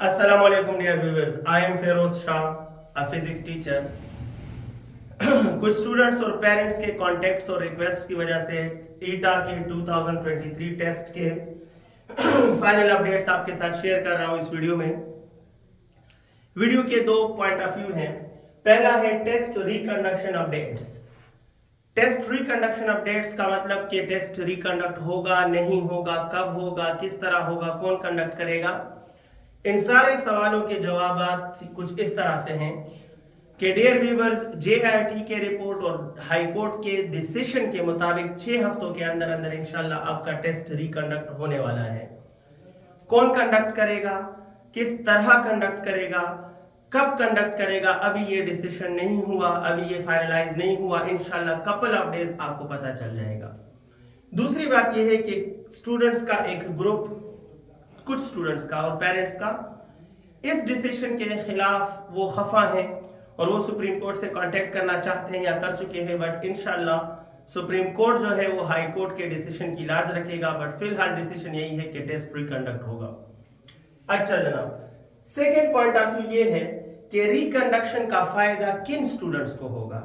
Assalamu alaikum dear viewers. I am Feroz Shah, a physics teacher. कुछ students और parents के contacts और request की वजह से ईटा के 2023 टेस्ट के फाइनल अपडेट्स आपके साथ शेयर कर रहा हूं इस वीडियो में। वीडियो के दो पॉइंट ऑफ व्यू हैं। पहला है टेस्ट रिकंडक्शन अपडेट्स। टेस्ट रिकंडक्शन अपडेट्स का मतलब कि टेस्ट रिकंडक्ट होगा, नहीं होगा, कब होगा, किस तरह होगा, कौन कंडक्ट करेगा। इन सारे सवालों के जवाब कुछ इस तरह से हैं कि डियर व्यूअर्स, JIT के रिपोर्ट और हाई कोर्ट के डिसीजन के मुताबिक 6 हफ्तों के अंदर अंदर इंशाल्लाह आपका टेस्ट रिकंडक्ट होने वाला है। कौन कंडक्ट करेगा, किस तरह कंडक्ट करेगा, कब कंडक्ट करेगा, अभी ये डिसीजन नहीं हुआ, अभी ये फाइनलाइज नहीं हुआ। इंशाल्लाह कपल ऑफ डेज आपको पता चल जाएगा। दूसरी बात यह है कि स्टूडेंट्स का एक ग्रुप, कुछ स्टूडेंट्स का और पेरेंट्स का, इस डिसीजन के खिलाफ वो खफा हैं और वो सुप्रीम कोर्ट से कांटेक्ट करना चाहते हैं या कर चुके हैं, बट इंशाल्लाह सुप्रीम कोर्ट जो है वो हाई कोर्ट के डिसीजन की लाज रखेगा। बट फिलहाल डिसीजन यही है कि टेस्ट रिकंडक्ट होगा। अच्छा जनाब, सेकेंड पॉइंट ऑफ व्यू ये है कि रिकंडक्शन का फायदा किन स्टूडेंट्स को होगा,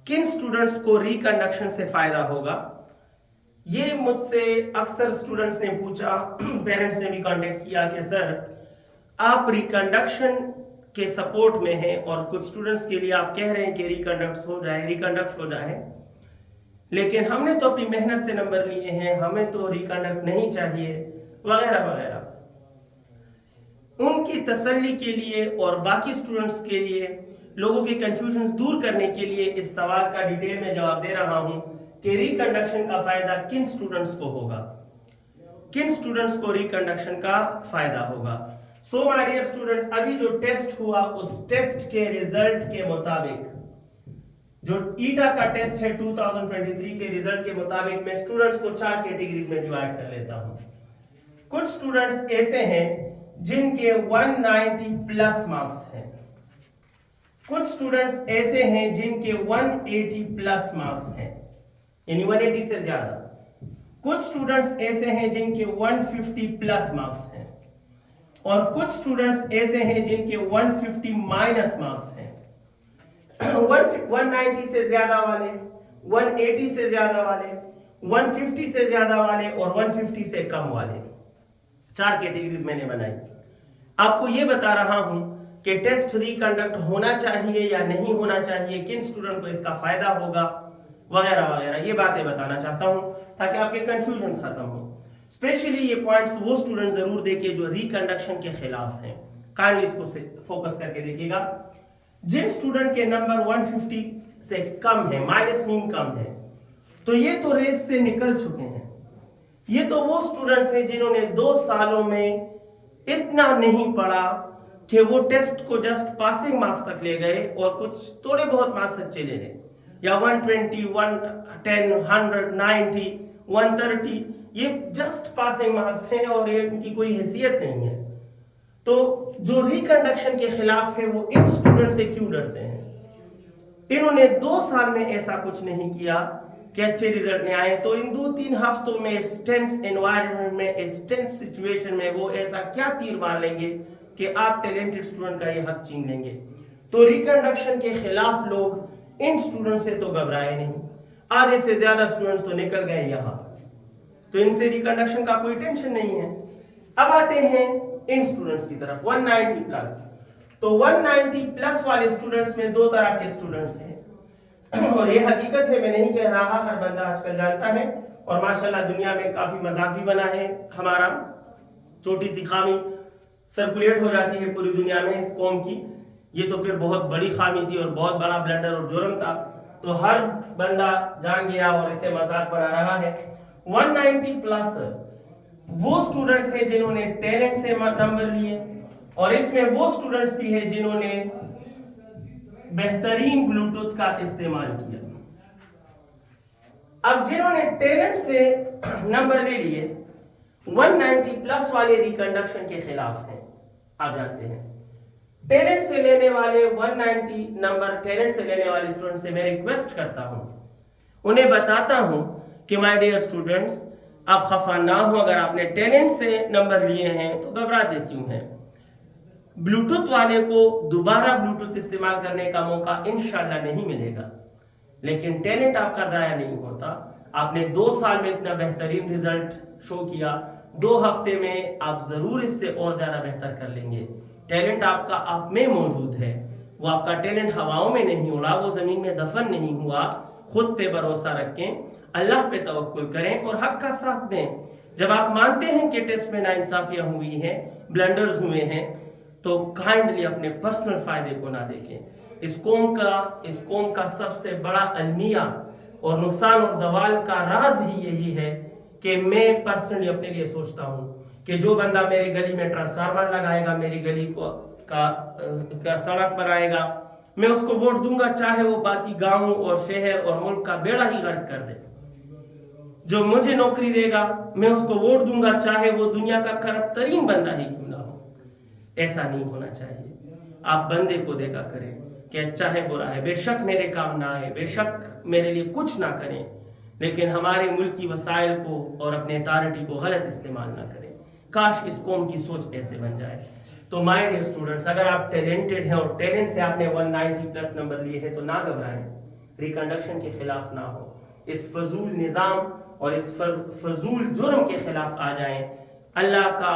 किन स्टूडेंट्स को रिकंडक्शन से फायदा होगा। ये मुझसे अक्सर स्टूडेंट्स ने पूछा, पेरेंट्स ने भी कांटेक्ट किया कि सर आप रिकंडक्शन के सपोर्ट में हैं और कुछ स्टूडेंट्स के लिए आप कह रहे हैं कि रिकंडक्ट हो जाए, लेकिन हमने तो अपनी मेहनत से नंबर लिए हैं, हमें तो रिकंडक्ट नहीं चाहिए वगैरह वगैरह। उनकी तसल्ली के लिए और बाकी स्टूडेंट्स के लिए, लोगों के कंफ्यूजन दूर करने के लिए इस सवाल का डिटेल में जवाब दे रहा हूं कि रिकंडक्शन का फायदा किन स्टूडेंट्स को होगा, किन स्टूडेंट्स को रिकंडक्शन का फायदा होगा। सो माय डियर स्टूडेंट, अभी जो टेस्ट हुआ उस टेस्ट के रिजल्ट के मुताबिक, जो ईटा का टेस्ट है 2023 के रिजल्ट के मुताबिक, मैं स्टूडेंट्स को 4 कैटेगरीज में डिवाइड कर लेता हूं। कुछ स्टूडेंट्स ऐसे हैं जिनके 190 प्लस मार्क्स हैं, कुछ स्टूडेंट्स ऐसे हैं जिनके 180 प्लस मार्क्स हैं, यानी 180 से ज्यादा। कुछ स्टूडेंट्स ऐसे हैं जिनके 150 प्लस मार्क्स हैं और कुछ स्टूडेंट्स ऐसे हैं जिनके 150 माइनस मार्क्स हैं। 190 से ज्यादा वाले, 180 से ज्यादा वाले, 150 से ज्यादा वाले और 150 से कम वाले, 4 कैटेगरीज मैंने बनाई। आपको यह बता रहा हूं कि टेस्ट रिकंडक्ट होना चाहिए या नहीं होना चाहिए, किन स्टूडेंट को इसका फायदा होगा वगैरह वगैरह, ये बातें बताना चाहता हूं ताकि आपके कंफ्यूजन खत्म हो। स्पेशली ये पॉइंट्स वो स्टूडेंट जरूर देखिए जो रिकंडक्शन के खिलाफ हैं, काइंडली इसको फोकस करके देखिएगा। जिन स्टूडेंट के नंबर 150 से कम है, माइनस मीन कम है, तो ये तो रेस से निकल चुके हैं। ये तो वो स्टूडेंट्स हैं जिन्होंने 2 सालों में इतना नहीं पढ़ा कि वो टेस्ट को जस्ट पासिंग मार्क्स तक ले गए और कुछ थोड़े बहुत मार्क्स अच्छे ले गए, या 120, 110, 100, 90, 130, ये जस्ट पासिंग मार्क्स हैं और ये इनकी कोई हैसियत नहीं है। तो जो रिकंडक्शन के खिलाफ है वो इन स्टूडेंट से क्यों डरते हैं? इन्होंने 2 साल में ऐसा कुछ नहीं किया कि अच्छे रिजल्ट नहीं आए, तो इन 2-3 हफ्तों में इस टेंस एनवायरनमेंट में, इस टेंस सिचुएशन में वो ऐसा क्या तीर मार लेंगे कि आप टैलेंटेड स्टूडेंट का ये हक छीन लेंगे। तो रिकंडक्शन के खिलाफ लोग इन स्टूडेंट से तो घबराए नहीं, आधे से ज्यादा स्टूडेंट्स तो निकल गए यहां, तो इनसे रिकंडक्शन का कोई टेंशन नहीं है। अब आते हैं इन स्टूडेंट्स की तरफ, 190 प्लस। तो 190 प्लस वाले स्टूडेंट्स में 2 तरह के स्टूडेंट्स हैं और ये हकीकत है, मैं नहीं कह रहा, हर बंदा आजकल जानता है और माशाल्लाह दुनिया में काफी मजाक भी बना है हमारा। छोटी सी खामी सर्कुलेट हो जाती है पूरी दुनिया में इस कौम की, ये तो फिर बहुत बड़ी खामी थी और बहुत बड़ा ब्लंडर और जुर्म था, तो हर बंदा जान गया और इसे मजाक बना रहा है। 190 प्लस वो स्टूडेंट्स हैं जिन्होंने टैलेंट से नंबर लिए और इसमें वो स्टूडेंट्स भी हैं जिन्होंने बेहतरीन ब्लूटूथ का इस्तेमाल किया। अब जिन्होंने टैलेंट से नंबर ले लिए, 190 प्लस वाले रिकंडक्शन के खिलाफ हैं। आप जानते हैं टैलेंट से लेने वाले 190 नंबर, टैलेंट से लेने वाले स्टूडेंट से मैं रिक्वेस्ट करता हूं, उन्हें बताता हूं कि माय डियर स्टूडेंट्स, आप खफा ना हो, अगर आपने टैलेंट से नंबर लिए हैं तो घबराते क्यों हैं। ब्लूटूथ वाले को दोबारा ब्लूटूथ इस्तेमाल करने का मौका इंशाल्लाह नहीं मिलेगा, लेकिन टैलेंट आपका जाया नहीं होता। आपने 2 साल में इतना बेहतरीन रिजल्ट शो किया, 2 हफ्ते में आप जरूर इससे और ज्यादा बेहतर कर लेंगे। टैलेंट आपका आप में मौजूद है, वो आपका टैलेंट हवाओं में नहीं उड़ा, वो जमीन में दफन नहीं हुआ। खुद पे भरोसा रखें, अल्लाह पे तवक्कुल करें और हक का साथ दें। जब आप मानते हैं कि टेस्ट में नाइंसाफियां हुई हैं, ब्लंडर्स हुए हैं, तो काइंडली अपने पर्सनल फायदे को ना देखें। इस कौम का सबसे बड़ा अलमिया और नुकसान और जवाल का राज ही यही है कि मैं पर्सनली अपने लिए सोचता हूँ कि जो बंदा मेरी गली में ट्रांसफार्मर लगाएगा, मेरी गली को का सड़क बनाएगा, मैं उसको वोट दूंगा, चाहे वो बाकी गांव और शहर और मुल्क का बेड़ा ही गर्क कर दे। जो मुझे नौकरी देगा, मैं उसको वोट दूंगा, चाहे वो दुनिया का करप्ट तरीन बंदा ही क्यों ना हो। ऐसा नहीं होना चाहिए। आप बंदे को देखा करें कि अच्छा है बुरा है, बेशक मेरे काम ना आए, बेशक मेरे लिए कुछ ना करें, लेकिन हमारे मुल्क की वसाइल को और अपने अथॉरिटी को गलत इस्तेमाल ना करें। काश इस कौम की सोच ऐसे बन जाए। तो माय डियर स्टूडेंट्स, अगर आप टैलेंटेड हैं और टैलेंट से आपने 190 प्लस नंबर लिए हैं तो ना घबराएं, रिकंडक्शन के खिलाफ ना हो, इस फजूल निज़ाम और इस फजूल जुर्म के खिलाफ आ जाएं, अल्लाह का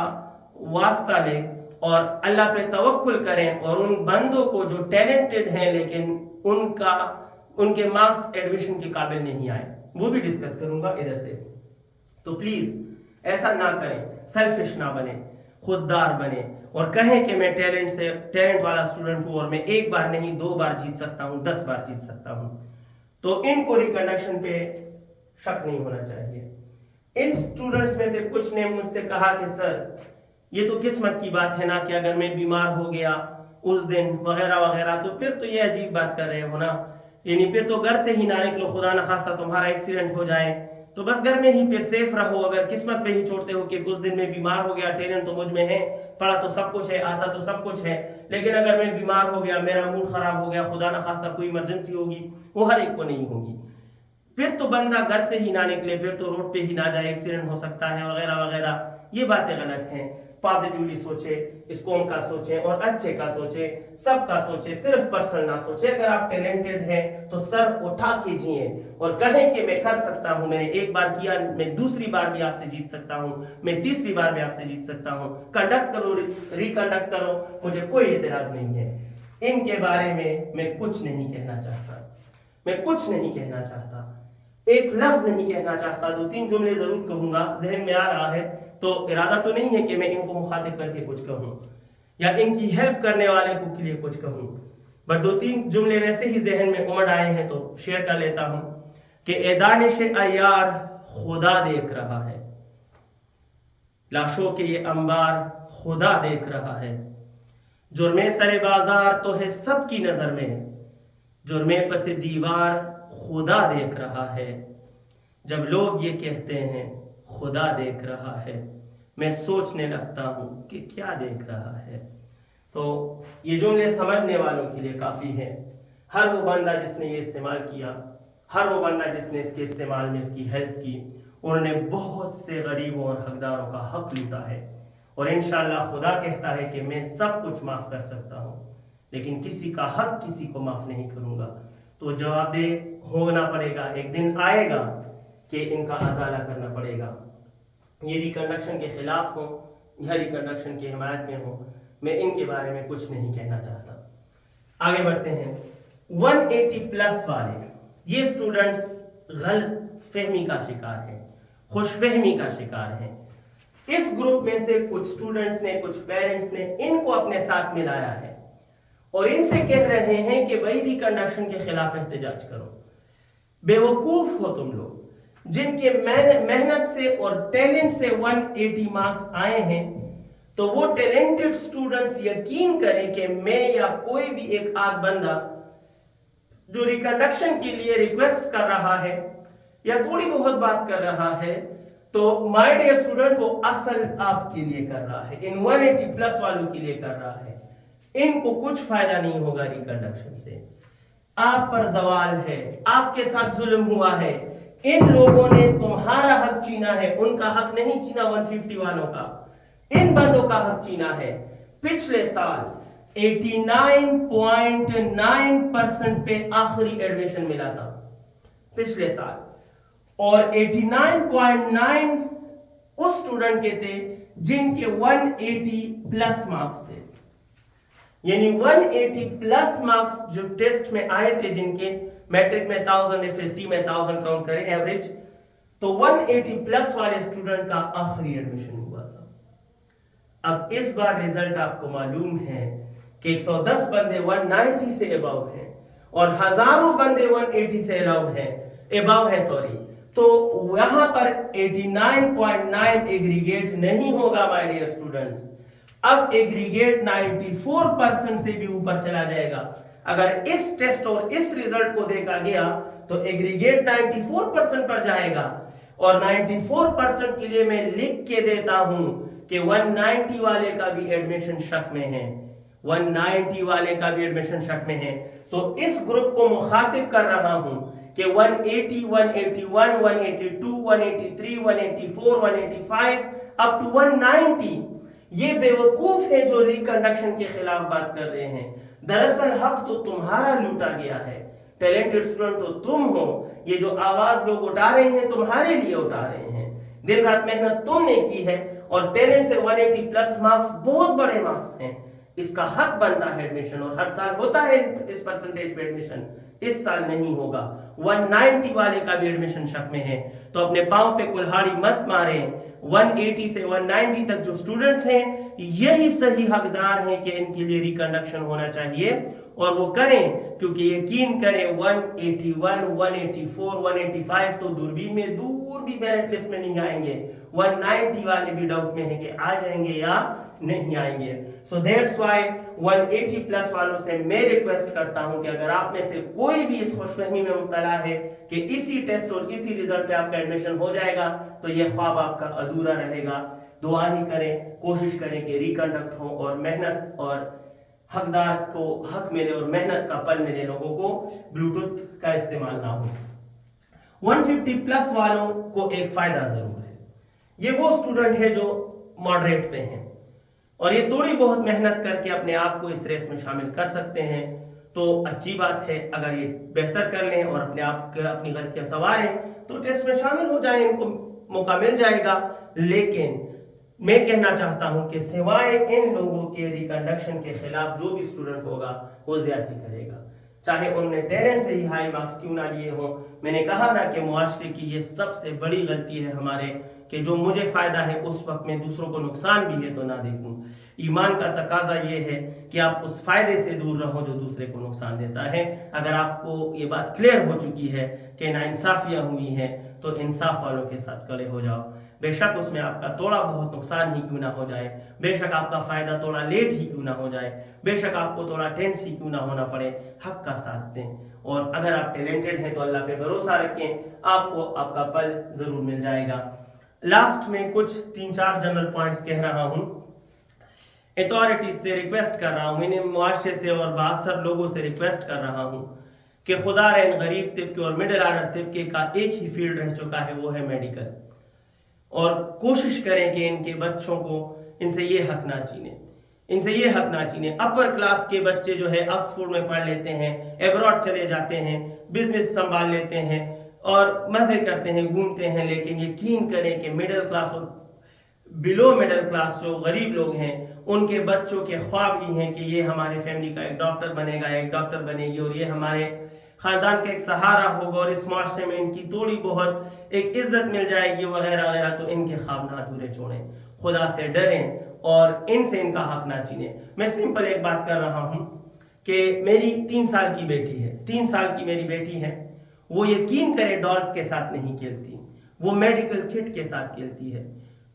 वास्ता लें और अल्लाह पे तवक्कुल करें। और उन बंदों को जो टैलेंटेड हैं लेकिन उनके मार्क्स एडमिशन के काबिल नहीं आए, वो भी डिस्कस करूंगा इधर से। तो प्लीज ऐसा ना करें, सेल्फिश ना बने, खुददार बने और कहें कि मैं टैलेंट वाला स्टूडेंट हूं और मैं एक बार नहीं 2 बार जीत सकता हूं, 10 बार जीत सकता हूं। तो इनको रिकंडक्शन पे शक नहीं होना चाहिए। इन स्टूडेंट्स में से कुछ ने मुझसे कहा कि सर ये तो किस्मत की बात है ना कि अगर मैं बीमार हो गया उस दिन वगैरह वगैरह, तो फिर तो ये अजीब बात कर रहे हो ना, यानी फिर तो घर से ही ना निकलो, खुदा न खासा तुम्हारा एक्सीडेंट हो जाए तो बस घर में ही फिर सेफ रहो। अगर किस्मत पे ही छोड़ते हो कि उस दिन में बीमार हो गया, टैलेंट तो मुझ में है, पढ़ा तो सब कुछ है, आता तो सब कुछ है, लेकिन अगर मैं बीमार हो गया, मेरा मूड खराब हो गया, खुदा न खासा कोई इमरजेंसी होगी, वो हर एक को नहीं होगी, फिर तो बंदा घर से ही ना निकले, फिर तो रोड पे ही ना जाए, एक्सीडेंट हो सकता है वगैरह वगैरह। ये बातें गलत हैं। पॉजिटिवली सोचे, इस कौम का सोचे और अच्छे का सोचे, सबका सोचे, सिर्फ पर्सनल ना सोचे। अगर आप टैलेंटेड हैं तो सर उठा के जिए और कहें कि मैं कर सकता हूं, मैंने एक बार किया, मैं दूसरी बार भी आपसे जीत सकता हूं, मैं तीसरी बार भी आपसे जीत सकता हूं। कंडक्ट करो, रिकंडक्ट करो, मुझे कोई एतराज नहीं है। इनके बारे में मैं कुछ नहीं कहना चाहता, मैं कुछ नहीं कहना चाहता, एक लफ्ज नहीं कहना चाहता। 2-3 जुमले जरूर कहूंगा, जहन में आ रहा है, तो इरादा तो नहीं है कि मैं इनको मुखातिब करके कुछ कहूं या इनकी हेल्प करने वाले को के लिए कुछ कहूं, बट 2-3 जुमले वैसे ही जहन में उमड़ आए हैं तो शेयर कर लेता हूं कि ए दानिश अय्यार खुदा देख रहा है, लाशों के ये अंबार खुदा देख रहा है, जुर्मे सरे बाजार तो है सबकी नजर में, जुर्मे पसे दीवार खुदा देख रहा है। जब लोग ये कहते हैं खुदा देख रहा है, मैं सोचने लगता हूं कि क्या देख रहा है। तो ये जुमले समझने वालों के लिए काफी है। हर वो बंदा जिसने ये इस्तेमाल किया, हर वो बंदा जिसने इसके इस्तेमाल में इसकी हेल्प की, उन्होंने बहुत से गरीबों और हकदारों का हक लूटा है। और इंशाअल्लाह खुदा कहता है कि मैं सब कुछ माफ कर सकता हूं, लेकिन किसी का हक किसी को माफ नहीं करूंगा। तो जवाबदेह होना पड़ेगा, एक दिन आएगा कि इनका अजाला करना पड़ेगा। ये रिकंडक्शन के खिलाफ हो या रिकंडक्शन की हिमायत में हो, मैं इनके बारे में कुछ नहीं कहना चाहता। आगे बढ़ते हैं। 180 प्लस वाले ये स्टूडेंट्स गलत फहमी का शिकार हैं, खुशफहमी का शिकार हैं। इस ग्रुप में से कुछ स्टूडेंट्स ने, कुछ पेरेंट्स ने इनको अपने साथ मिलाया है और इनसे कह रहे हैं कि भाई रिकंडक्शन के खिलाफ एहतजाज करो। बेवकूफ हो तुम लोग, जिनके मेहनत से और टैलेंट से 180 मार्क्स आए हैं, तो वो टैलेंटेड स्टूडेंट्स यकीन करें कि मैं या कोई भी एक आध बंदा जो रिकंडक्शन के लिए रिक्वेस्ट कर रहा है या थोड़ी बहुत बात कर रहा है, तो माय डियर स्टूडेंट वो असल आपके लिए कर रहा है, इन 180 प्लस वालों के लिए कर रहा है। इनको कुछ फायदा नहीं होगा रिकंडक्शन से, आप पर जवाल है, आपके साथ जुल्म हुआ है, इन लोगों ने तुम्हारा हक छीना है, उनका हक नहीं छीना 150 वालों का, इन बंदों का हक छीना है। पिछले साल 89.9% पे आखिरी एडमिशन मिला था पिछले साल, और 89.9 उस स्टूडेंट के थे जिनके 180 प्लस मार्क्स थे, यानी 180 प्लस मार्क्स जो टेस्ट में आए थे, जिनके मैट्रिक में 1000, एफएससी में 1000 काउंट करें एवरेज, तो 180 प्लस वाले स्टूडेंट का आखिरी एडमिशन हुआ था। अब इस बार रिजल्ट आपको मालूम है कि 110 बंदे 190 से अबव हैं और हजारों बंदे 180 से अबव है, तो यहां पर 89.9 एग्रीगेट नहीं होगा माय डियर स्टूडेंट्स। अब एग्रीगेट 94% से भी ऊपर चला जाएगा। अगर इस टेस्ट और इस रिजल्ट को देखा गया तो एग्रीगेट 94% पर जाएगा, और 94% के लिए मैं लिख के देता हूं कि 190 वाले का भी एडमिशन शक में है, 190 वाले का भी एडमिशन शक में है। तो इस ग्रुप को मुखातिब कर रहा हूं कि 180, 181, 182, 183, 184, 185 अप टू 190 ये बेवकूफ है जो रिकंडक्शन के खिलाफ बात कर रहे हैं। दरअसल हक तो तुम्हारा लूटा गया है, टैलेंटेड स्टूडेंट तो तुम हो, ये जो आवाज लोग उठा रहे हैं तुम्हारे लिए उठा रहे हैं, दिन रात मेहनत तुमने की है, और टैलेंट से 180 प्लस मार्क्स बहुत बड़े मार्क्स हैं, इसका हक बनता है एडमिशन, और हर साल होता है इस परसेंटेज पे एडमिशन, इस साल नहीं होगा। 190 वाले का भी एडमिशन शक में है, तो अपने पांव पे कुल्हाड़ी मत मारें। 180 से 190 तक जो स्टूडेंट्स हैं यही सही हकदार हैं कि इनके लिए रिकंडक्शन होना चाहिए, और वो करें, क्योंकि यकीन करें 181, 184, 185 तो दूरबीन में दूर भी मेरिट लिस्ट में नहीं आएंगे, 190 वाले भी डाउट में है कि आ जाएंगे या नहीं आएंगे। सो दैट्स व्हाई 180 प्लस वालों से मैं रिक्वेस्ट करता हूं कि अगर आप में से कोई भी इस खुशफहमी में मुब्तला है कि इसी टेस्ट और इसी रिजल्ट पे आपका एडमिशन हो जाएगा, तो ये ख्वाब आपका अधूरा रहेगा। दुआ ही करें, कोशिश करें कि रिकंडक्ट हो और मेहनत और हकदार को हक मिले और मेहनत का पल मिले, लोगों को ब्लूटूथ का इस्तेमाल ना हो। 150 प्लस वालों को एक फायदा जरूर है, ये वो स्टूडेंट है जो मॉडरेट पे हैं और ये थोड़ी बहुत मेहनत करके अपने आप को इस रेस में शामिल कर सकते हैं, तो अच्छी बात है। अगर ये बेहतर कर लें और अपने आप अपनी गलतियां संवारें तो टेस्ट में शामिल हो जाएं, इनको मौका मिल जाएगा। लेकिन मैं कहना चाहता हूं कि सिवाय इन लोगों के रिकंडक्शन के खिलाफ जो भी स्टूडेंट होगा वो ज्यादती करेगा, चाहे उन्होंने टैलेंट से ही हाई मार्क्स क्यों ना लिए हो। मैंने कहा ना कि मुआशरे की ये सबसे बड़ी गलती है हमारे, कि जो मुझे फायदा है उस वक्त में दूसरों को नुकसान भी है तो ना देखूं। ईमान का तकाजा ये है कि आप उस फायदे से दूर रहो जो दूसरे को नुकसान देता है। अगर आपको ये बात क्लियर हो चुकी है कि नाइंसाफियां हुई हैं तो इंसाफ वालों के साथ खड़े हो जाओ। बेशक उसमें आपका थोड़ा बहुत नुकसान ही क्यों ना हो जाए, बेशक आपका फायदा थोड़ा लेट ही क्यों ना हो जाए, बेशक आपको थोड़ा टेंस ही क्यों ना होना पड़े, हक का साथ दें। और अगर आप टैलेंटेड हैं तो अल्लाह पे भरोसा रखें, आपको आपका पल जरूर मिल जाएगा। लास्ट में कुछ 3-4 जनरल पॉइंट्स कह रहा हूं। अथॉरिटीज से रिक्वेस्ट कर रहा हूं, मैंने मुआशरे से और बासर लोगों से रिक्वेस्ट कर रहा हूं कि खुदा रहे गरीब तबके और मिडिल आर्डर तबके का एक ही फील्ड रह चुका है, वो है मेडिकल, और कोशिश करें कि इनके बच्चों को इनसे ये हक ना छीने। अपर क्लास के बच्चे जो है ऑक्सफोर्ड में पढ़ लेते हैं, एब्रॉड चले जाते हैं, बिजनेस संभाल लेते हैं और मजे करते हैं, घूमते हैं, लेकिन यकीन करें कि मिडिल क्लास और बिलो मिडिल क्लास जो गरीब लोग हैं उनके बच्चों के ख्वाब ही हैं कि ये हमारे फैमिली का एक डॉक्टर बनेगा, एक डॉक्टर बनेगी, और ये हमारे खानदान का एक सहारा होगा और इस माशरे में इनकी थोड़ी बहुत एक इज्जत मिल जाएगी वगैरह वगैरह। तो इनके ख्वाब ना अधूरे छोड़ें, खुदा से डरें और इनसे इनका हक ना छीनें। मैं सिंपल एक बात कर रहा हूं कि मेरी 3 साल की बेटी है, 3 साल की मेरी बेटी है, वो यकीन करे डॉल्स के साथ नहीं खेलती, वो मेडिकल किट के साथ खेलती है।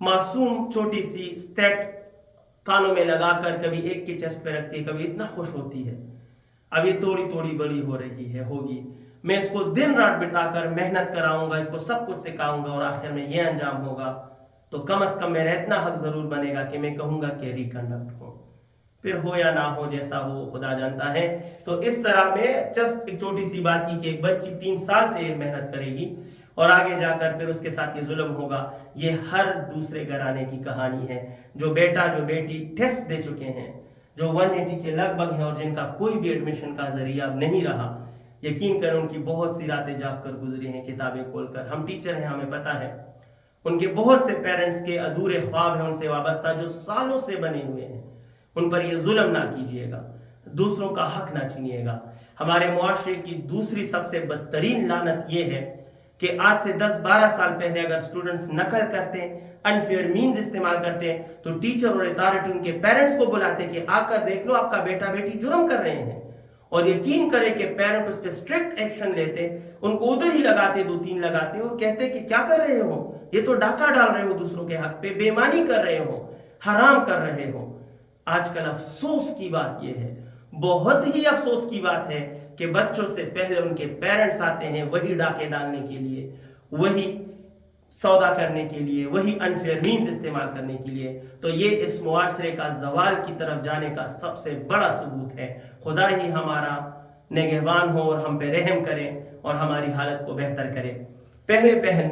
मासूम छोटी सी स्टेट कानों में लगाकर कभी एक की चेस्ट पे रखती है, कभी इतना खुश होती है। अब ये थोड़ी थोड़ी बड़ी हो रही है, होगी, मैं इसको दिन रात बिठाकर मेहनत कराऊंगा, इसको सब कुछ सिखाऊंगा और आखिर में ये अंजाम होगा। तो कम से कम मेरा इतना हक जरूर बनेगा कि मैं कहूंगा कि रिकंडक्ट हो, फिर हो या ना हो, जैसा हो खुदा जानता है। तो इस तरह में जस्ट एक छोटी सी बात की कि एक बच्ची 3 साल से मेहनत करेगी اور آگے جا کر پھر اس کے ساتھ یہ ظلم ہوگا. یہ ہر دوسرے گھرانے کی کہانی ہے. جو بیٹا جو بیٹی ٹیسٹ دے چکے ہیں, جو 180 کے لگ بھگ ہیں اور جن کا کوئی بھی ایڈمیشن کا ذریعہ اب نہیں رہا, یقین کریں ان کی بہت سی راتیں جاگ کر گزری ہیں کتابیں کھول کر. ہم ٹیچر ہیں, ہمیں پتہ ہے ان کے بہت سے پیرنٹس کے ادھورے خواب ہیں ان سے وابستہ جو سالوں سے بنے ہوئے ہیں. ان پر یہ ظلم نہ کیجیے گا, دوسروں کا حق نہ چھینیے گا. ہمارے معاشرے کی دوسری سب سے بدترین لعنت یہ ہے کہ آج سے 10-12 سال پہلے اگر اسٹوڈنٹس نقل کرتے, انفیئر مینز استعمال کرتے, تو ٹیچر اور اتھارٹی ان کے پیرنٹس کو بلاتے کہ آ کر دیکھ لو آپ کا بیٹا بیٹی جرم کر رہے ہیں, اور یقین کرے کہ پیرنٹ اس پہ اسٹرکٹ ایکشن لیتے, ان کو ادھر ہی لگاتے, 2-3 لگاتے, اور کہتے کہ کیا کر رہے ہو, یہ تو ڈاکہ ڈال رہے ہو دوسروں کے حق پہ, بے ایمانی کر رہے ہو, حرام کر رہے ہو. آج کل افسوس کی بات یہ ہے, بہت ہی افسوس کی بات ہے کہ بچوں سے پہلے ان کے پیرنٹس آتے ہیں وہی ڈاکے ڈالنے کے لیے, وہی سودا کرنے کے لیے, وہی انفیئر مینز استعمال کرنے کے لیے. تو یہ اس معاشرے کا زوال کی طرف جانے کا سب سے بڑا ثبوت ہے. خدا ہی ہمارا نگہبان ہو اور ہم پہ رحم کرے اور ہماری حالت کو بہتر کرے. پہلے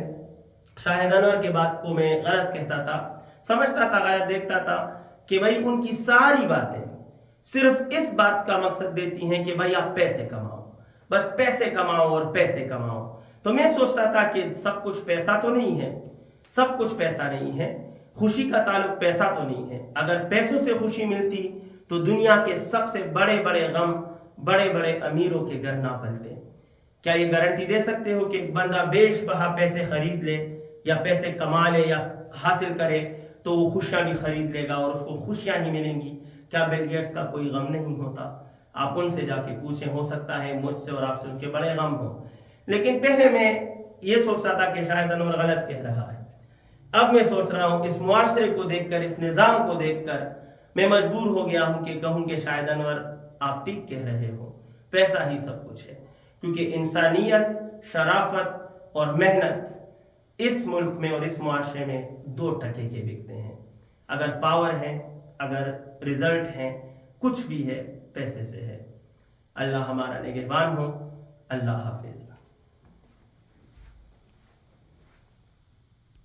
شاہد انور کے بات کو میں غلط کہتا تھا, سمجھتا تھا, غلط دیکھتا تھا کہ بھائی ان کی ساری باتیں صرف اس بات کا مقصد دیتی ہیں کہ بھائی آپ پیسے کماؤ, بس پیسے کماؤ اور پیسے کماؤ. تو میں سوچتا تھا کہ سب کچھ پیسہ تو نہیں ہے, سب کچھ پیسہ نہیں ہے, خوشی کا تعلق پیسہ تو نہیں ہے. اگر پیسوں سے خوشی ملتی تو دنیا کے سب سے بڑے بڑے غم بڑے بڑے امیروں کے گھر نہ پلتے. کیا یہ گارنٹی دے سکتے ہو کہ ایک بندہ بیش بہا پیسے خرید لے یا پیسے کما لے یا حاصل کرے تو وہ خوشیاں بھی خرید لے گا اور اس کو خوشیاں ہی ملیں گی؟ کیا بل گیٹس کا کوئی غم نہیں ہوتا؟ آپ ان سے جا کے پوچھیں, ہو سکتا ہے مجھ سے اور آپ سے ان کے بڑے غم ہوں. لیکن پہلے میں یہ سوچتا تھا کہ شاید انور غلط کہہ رہا ہے. اب میں سوچ رہا ہوں, اس معاشرے کو دیکھ کر, اس نظام کو دیکھ کر میں مجبور ہو گیا ہوں کہ کہوں کہ شاید انور آپ ٹھیک کہہ رہے ہو, پیسہ ہی سب کچھ ہے. کیونکہ انسانیت, شرافت اور محنت اس ملک میں اور اس معاشرے میں 2 ٹکے کے بکتے ہیں. اگر پاور ہے, اگر رزلٹ ہے, کچھ بھی ہے, پیسے سے ہے. اللہ ہمارا نگہبان ہو. اللہ حافظ.